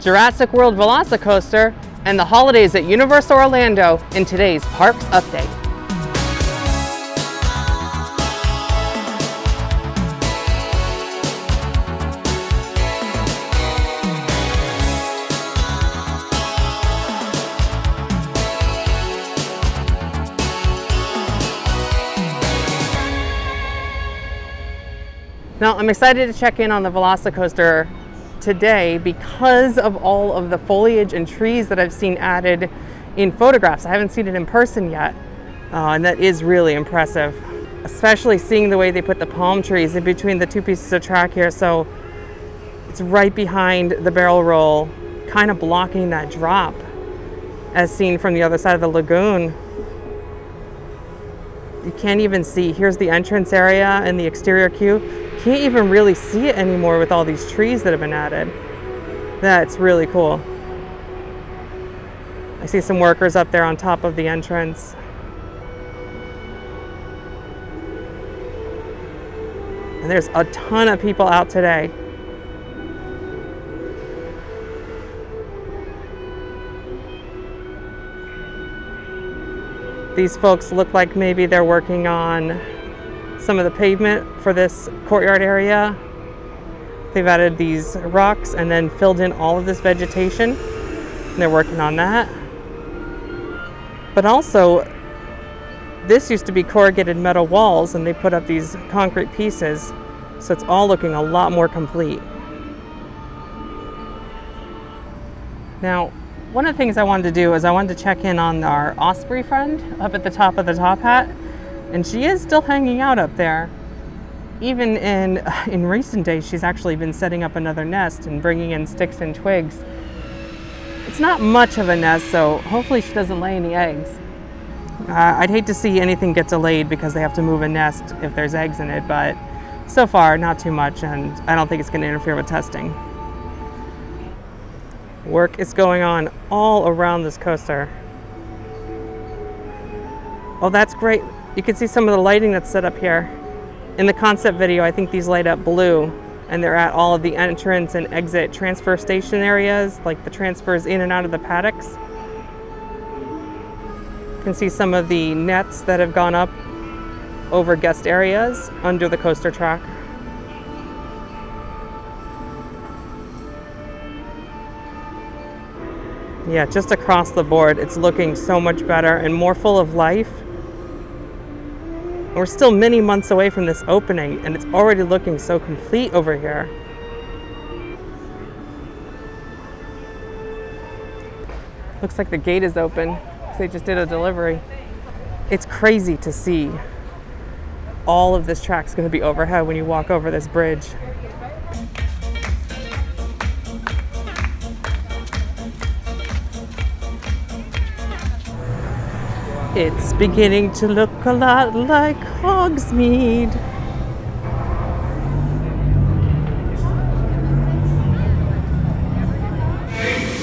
Jurassic World VelociCoaster, and the holidays at Universal Orlando in today's Parks Update. Now, I'm excited to check in on the VelociCoaster today because of all of the foliage and trees that I've seen added in photographs. I haven't seen it in person yet, and that is really impressive, especially seeing the way they put the palm trees in between the two pieces of track here. So it's right behind the barrel roll, kind of blocking that drop as seen from the other side of the lagoon. You can't even see. Here's the entrance area and the exterior queue. Can't even really see it anymore with all these trees that have been added. That's really cool. I see some workers up there on top of the entrance. And there's a ton of people out today. These folks look like maybe they're working on some of the pavement for this courtyard area. They've added these rocks and then filled in all of this vegetation. And they're working on that. But also, this used to be corrugated metal walls, and they put up these concrete pieces. So it's all looking a lot more complete. Now, one of the things I wanted to do is I wanted to check in on our osprey friend up at the top of the top hat. And she is still hanging out up there. Even in recent days, she's actually been setting up another nest and bringing in sticks and twigs. It's not much of a nest, so hopefully she doesn't lay any eggs. I'd hate to see anything get delayed because they have to move a nest if there's eggs in it, but so far, not too much, and I don't think it's going to interfere with testing. Work is going on all around this coaster. Oh, that's great. You can see some of the lighting that's set up here. In the concept video, I think these light up blue, and they're at all of the entrance and exit transfer station areas, like the transfers in and out of the paddocks. You can see some of the nets that have gone up over guest areas under the coaster track. Yeah, just across the board, it's looking so much better and more full of life. We're still many months away from this opening, and it's already looking so complete over here. Looks like the gate is open because they just did a delivery. It's crazy to see all of this track's going to be overhead when you walk over this bridge. It's beginning to look a lot like Hogsmeade.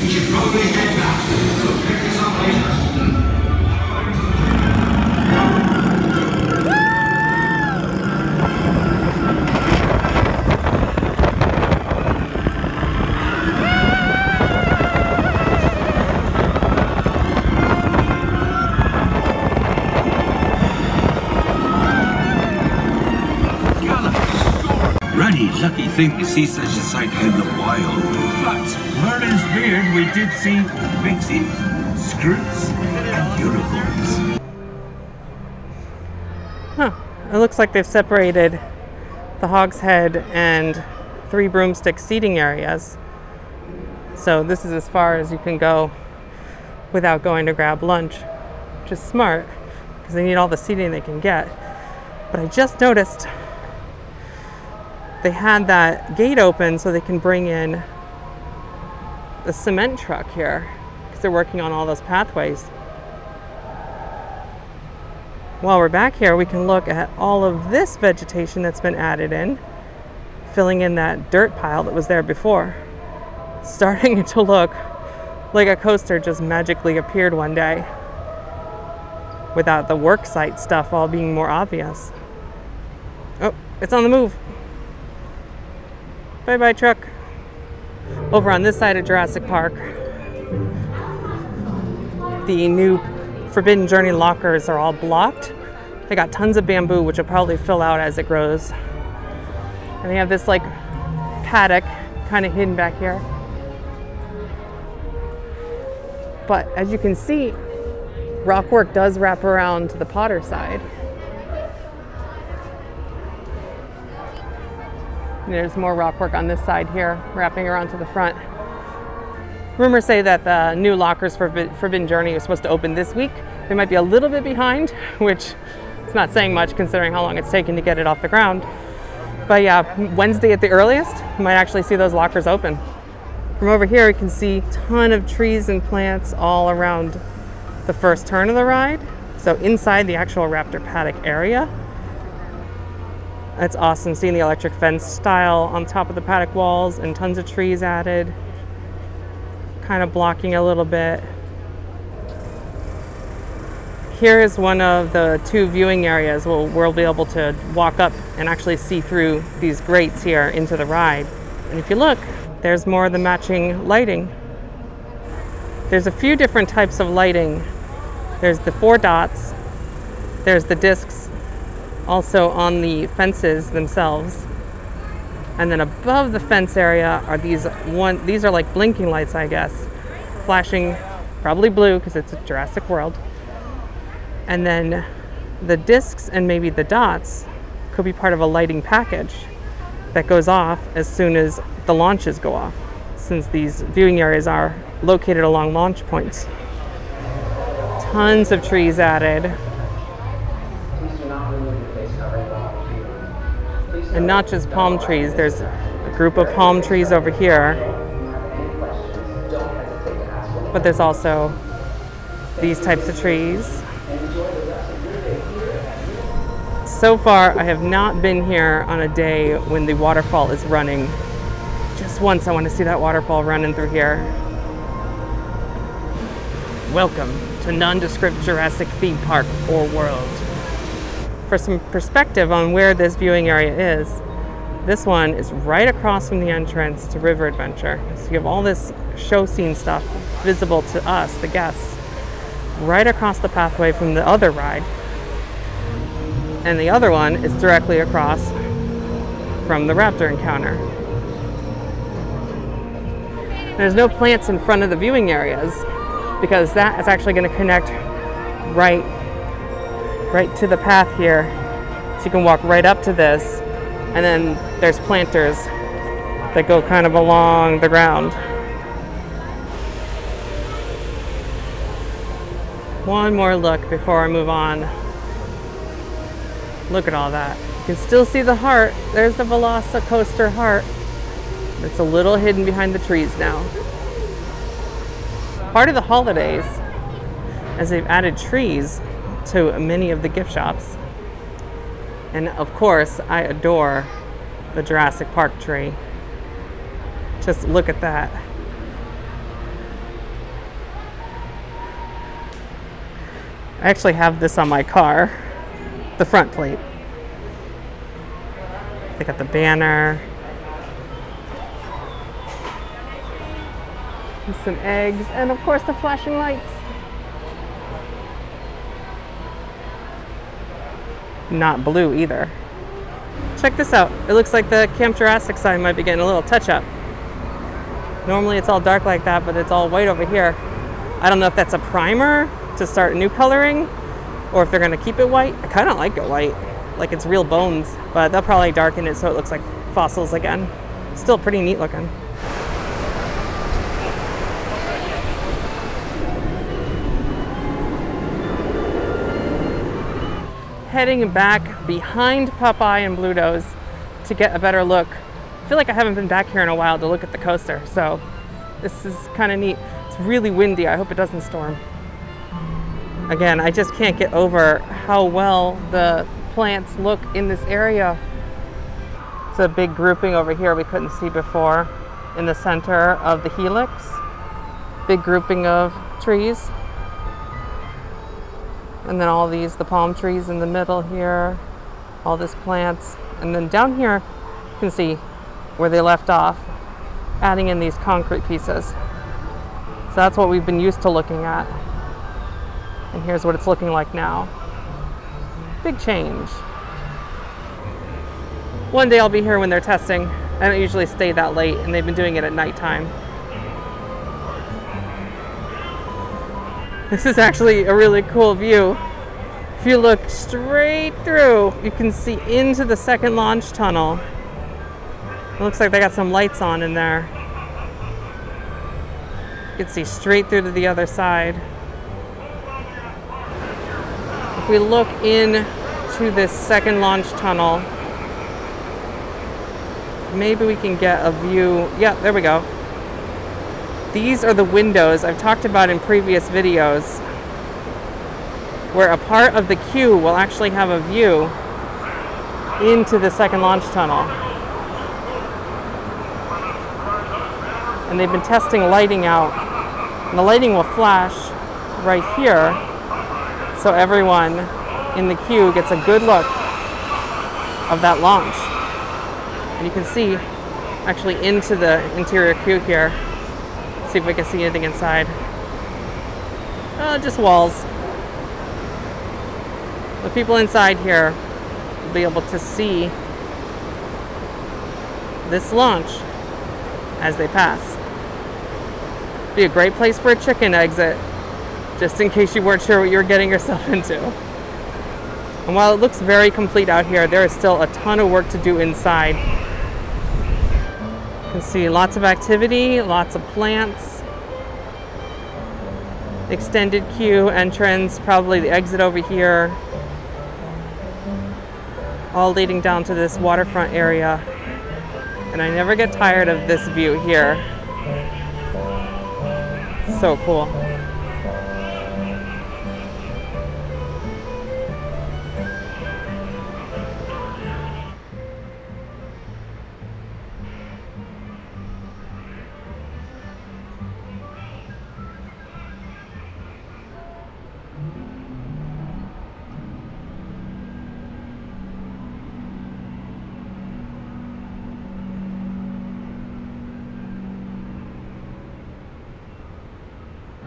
We should probably head back. So pick this up later. Lucky thing to see such a sight in the wild. But Merlin's beard, we did see pixies, scroots, and unicorns. Huh. It looks like they've separated the Hogshead and 3 broomstick seating areas. So this is as far as you can go without going to grab lunch, which is smart because they need all the seating they can get. But I just noticed they had that gate open so they can bring in the cement truck here because they're working on all those pathways. While we're back here, we can look at all of this vegetation that's been added in, filling in that dirt pile that was there before. It's starting to look like a coaster just magically appeared one day without the work site stuff all being more obvious. Oh, it's on the move. Bye-bye, truck. Over on this side of Jurassic Park, the new Forbidden Journey lockers are all blocked. They got tons of bamboo, which will probably fill out as it grows. And they have this like paddock kind of hidden back here. But as you can see, rock work does wrap around to the Potter side. And there's more rock work on this side here, wrapping around to the front. Rumors say that the new lockers for Forbidden Journey are supposed to open this week. They might be a little bit behind, which is not saying much considering how long it's taken to get it off the ground. But yeah, Wednesday at the earliest, you might actually see those lockers open. From over here, you can see a ton of trees and plants all around the first turn of the ride. So inside the actual Raptor paddock area. It's awesome seeing the electric fence style on top of the paddock walls and tons of trees added, kind of blocking a little bit. Here is one of the 2 viewing areas where we'll be able to walk up and actually see through these grates here into the ride. And if you look, there's more of the matching lighting. There's a few different types of lighting. There's the 4 dots, there's the discs also on the fences themselves. And then above the fence area are these are like blinking lights, I guess, flashing probably blue because it's a Jurassic World. And then the discs and maybe the dots could be part of a lighting package that goes off as soon as the launches go off, since these viewing areas are located along launch points. Tons of trees added. And not just palm trees, there's a group of palm trees over here. But there's also these types of trees. So far, I have not been here on a day when the waterfall is running. Just once I want to see that waterfall running through here. Welcome to nondescript Jurassic theme park or world. For some perspective on where this viewing area is, this one is right across from the entrance to River Adventure. So you have all this show scene stuff visible to us, the guests, right across the pathway from the other ride. And the other one is directly across from the Raptor encounter. There's no plants in front of the viewing areas because that is actually going to connect right to the path here. So you can walk right up to this, and then there's planters that go kind of along the ground. One more look before I move on. Look at all that. You can still see the heart. There's the VelociCoaster heart. It's a little hidden behind the trees now. Part of the holidays, as they've added trees to many of the gift shops. And of course, I adore the Jurassic Park tree. Just look at that. I actually have this on my car, the front plate. They got the banner. And some eggs, and of course the flashing lights. Not blue either. Check this out. It looks like the Camp Jurassic sign might be getting a little touch up. Normally it's all dark like that, but it's all white over here. I don't know if that's a primer to start new coloring, or if they're gonna keep it white. I kind of like it white, like it's real bones, but they'll probably darken it so it looks like fossils again. Still pretty neat looking. Heading back behind Popeye and Bluto's to get a better look. I feel like I haven't been back here in a while to look at the coaster, so this is kind of neat. It's really windy. I hope it doesn't storm. Again, I just can't get over how well the plants look in this area. It's a big grouping over here we couldn't see before in the center of the helix. Big grouping of trees. And then all these, the palm trees in the middle here, all this plants. And then down here, you can see where they left off. adding in these concrete pieces. So that's what we've been used to looking at. And here's what it's looking like now. Big change. One day I'll be here when they're testing. I don't usually stay that late, and they've been doing it at nighttime. This is actually a really cool view. If you look straight through, you can see into the second launch tunnel. It looks like they got some lights on in there. You can see straight through to the other side. If we look into this second launch tunnel, maybe we can get a view. Yeah, there we go. These are the windows I've talked about in previous videos, where a part of the queue will actually have a view into the second launch tunnel. And they've been testing lighting out. And the lighting will flash right here, so everyone in the queue gets a good look of that launch. And you can see actually into the interior queue here. Let's see if we can see anything inside. Just walls. The people inside here will be able to see this launch as they pass. Be a great place for a chicken exit, just in case you weren't sure what you were getting yourself into. And while it looks very complete out here, there is still a ton of work to do inside. You can see lots of activity, lots of plants, extended queue entrance, probably the exit over here, all leading down to this waterfront area. And I never get tired of this view here. So cool.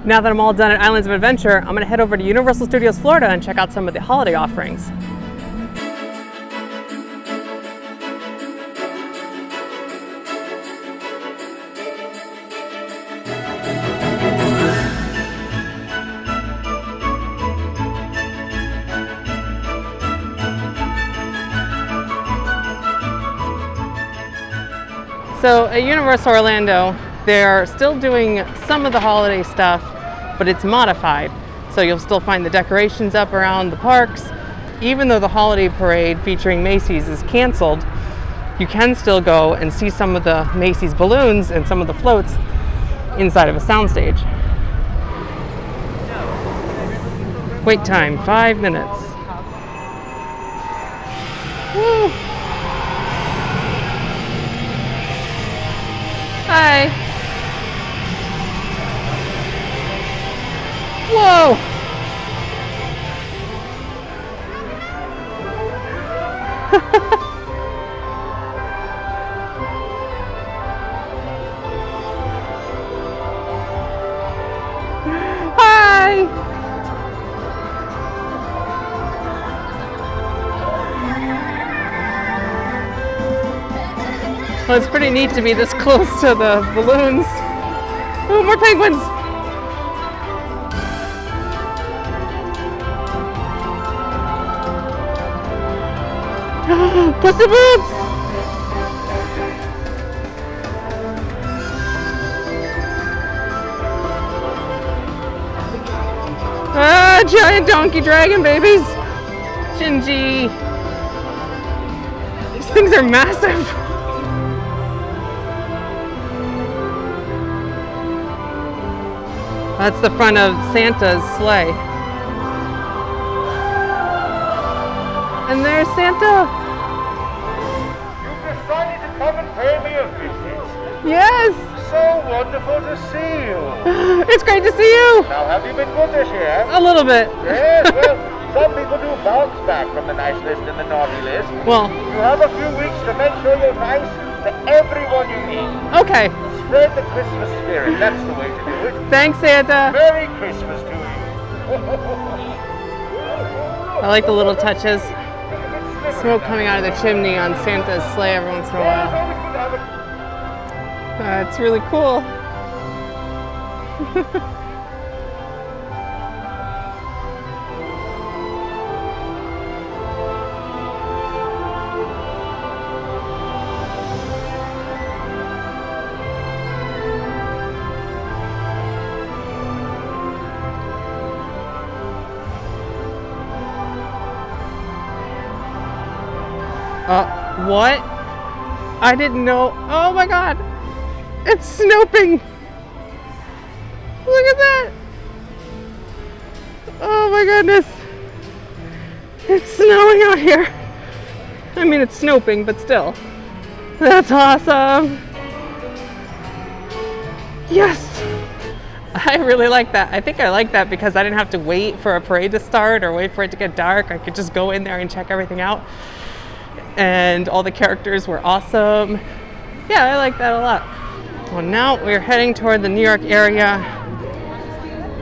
Now that I'm all done at Islands of Adventure, I'm going to head over to Universal Studios Florida and check out some of the holiday offerings. So at Universal Orlando, they're still doing some of the holiday stuff, but it's modified. So you'll still find the decorations up around the parks. Even though the holiday parade featuring Macy's is canceled, you can still go and see some of the Macy's balloons and some of the floats inside of a soundstage. Wait time, 5 minutes. Woo. Hi. Whoa! Hi! Well, it's pretty neat to be this close to the balloons. Oh, more penguins! Pussy Boots! Ah, giant donkey dragon babies! Gingy! These things are massive! That's the front of Santa's sleigh. And there's Santa! Come and pay me a visit. Yes! So wonderful to see you. It's great to see you! Now, have you been good this year? A little bit. Yes, well, some people do bounce back from the nice list and the naughty list. Well, you have a few weeks to make sure you're nice to everyone you meet. okay. Spread the Christmas spirit. That's the way to do it. Thanks, Santa. Merry Christmas to you. I like the little touches. Smoke coming out of the chimney on Santa's sleigh every once in a while. It's really cool. What? I didn't know. Oh my God. It's snowing. Look at that. Oh my goodness. It's snowing out here. I mean, it's snowing, but still. That's awesome. Yes. I really like that. I think I like that because I didn't have to wait for a parade to start or wait for it to get dark. I could just go in there and check everything out. And all the characters were awesome. Yeah, I like that a lot. Well, now we're heading toward the New York area.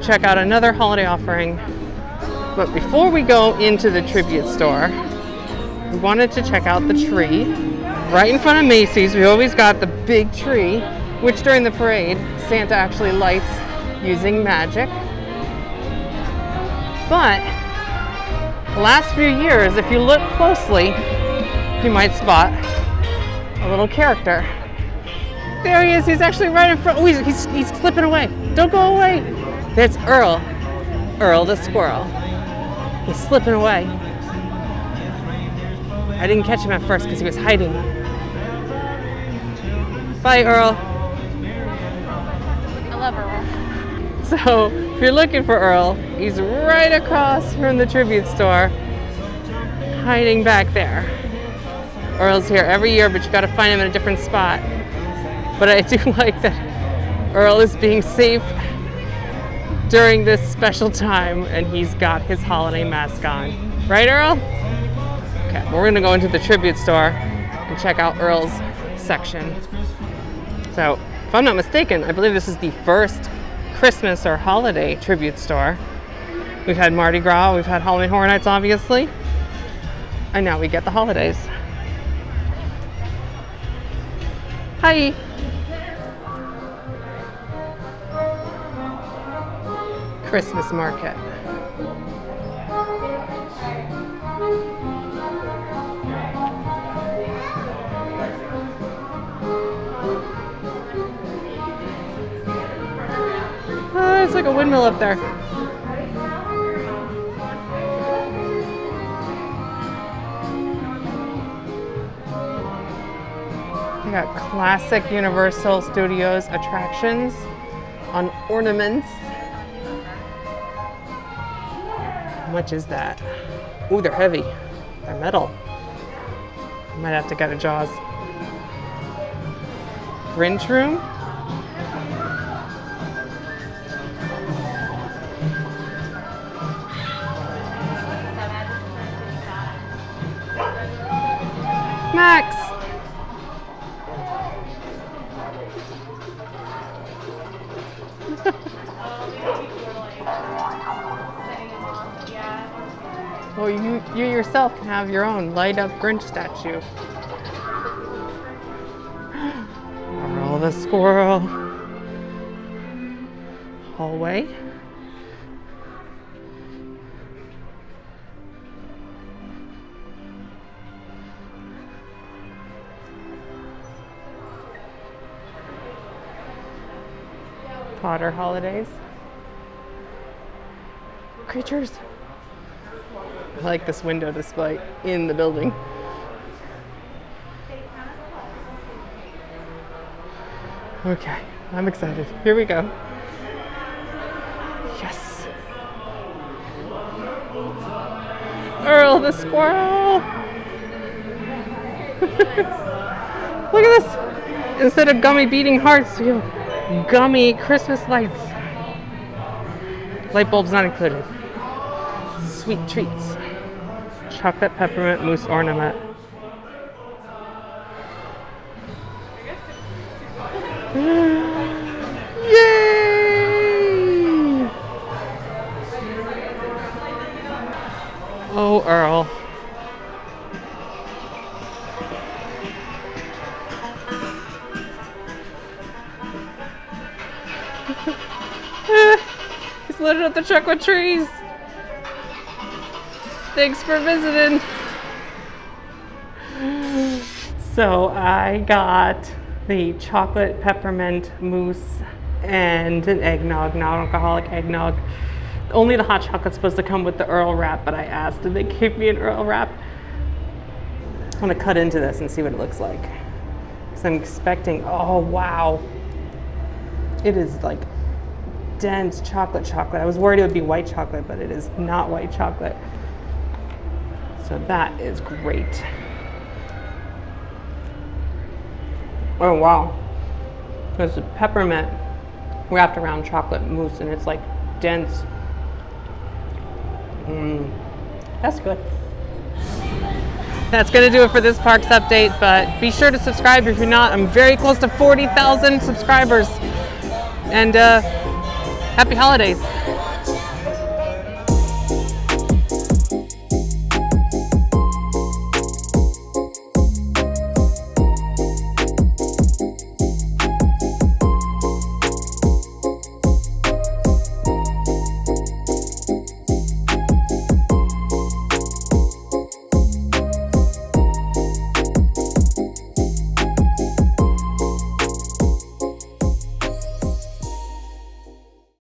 Check out another holiday offering. But before we go into the tribute store, we wanted to check out the tree. Right in front of Macy's, we always got the big tree, which during the parade, Santa actually lights using magic. But the last few years, if you look closely, you might spot a little character. There he is. He's actually right in front. Oh, he's slipping away. Don't go away. That's Earl. Earl the squirrel. He's slipping away. I didn't catch him at first because he was hiding. Bye, Earl. I love Earl. So, if you're looking for Earl, he's right across from the tribute store, hiding back there. Earl's here every year, but you gotta find him in a different spot. But I do like that Earl is being safe during this special time, and he's got his holiday mask on. Right, Earl? Okay, we're gonna go into the tribute store and check out Earl's section. So, if I'm not mistaken, I believe this is the first Christmas or holiday tribute store. We've had Mardi Gras, we've had Halloween Horror Nights, obviously, and now we get the holidays. Hi. Christmas market. Oh, it's like a windmill up there. We got classic Universal Studios attractions on ornaments. How much is that? Ooh, they're heavy. They're metal. I might have to get a Jaws. Grinch room. Max. Well, you yourself can have your own light up Grinch statue. Earl the squirrel. Hallway. Potter holidays. Creatures. I like this window display in the building. Okay, I'm excited. Here we go. Yes. Earl the squirrel. Look at this. Instead of gummy beating hearts, we have gummy Christmas lights. Light bulbs not included. Sweet treats. Chocolate peppermint mousse ornament. Oh, Earl. He's loaded up the truck with trees. Thanks for visiting. So I got the chocolate peppermint mousse and an eggnog, non-alcoholic eggnog. Only the hot chocolate's supposed to come with the Earl wrap, but I asked and they gave me an Earl wrap. I'm gonna cut into this and see what it looks like. Because I'm expecting, oh wow. It is like dense chocolate. I was worried it would be white chocolate, but it is not white chocolate. So that is great. Oh wow. There's a peppermint wrapped around chocolate mousse and it's like dense. That's good. That's gonna do it for this parks update, but be sure to subscribe if you're not. I'm very close to 40,000 subscribers. And happy holidays.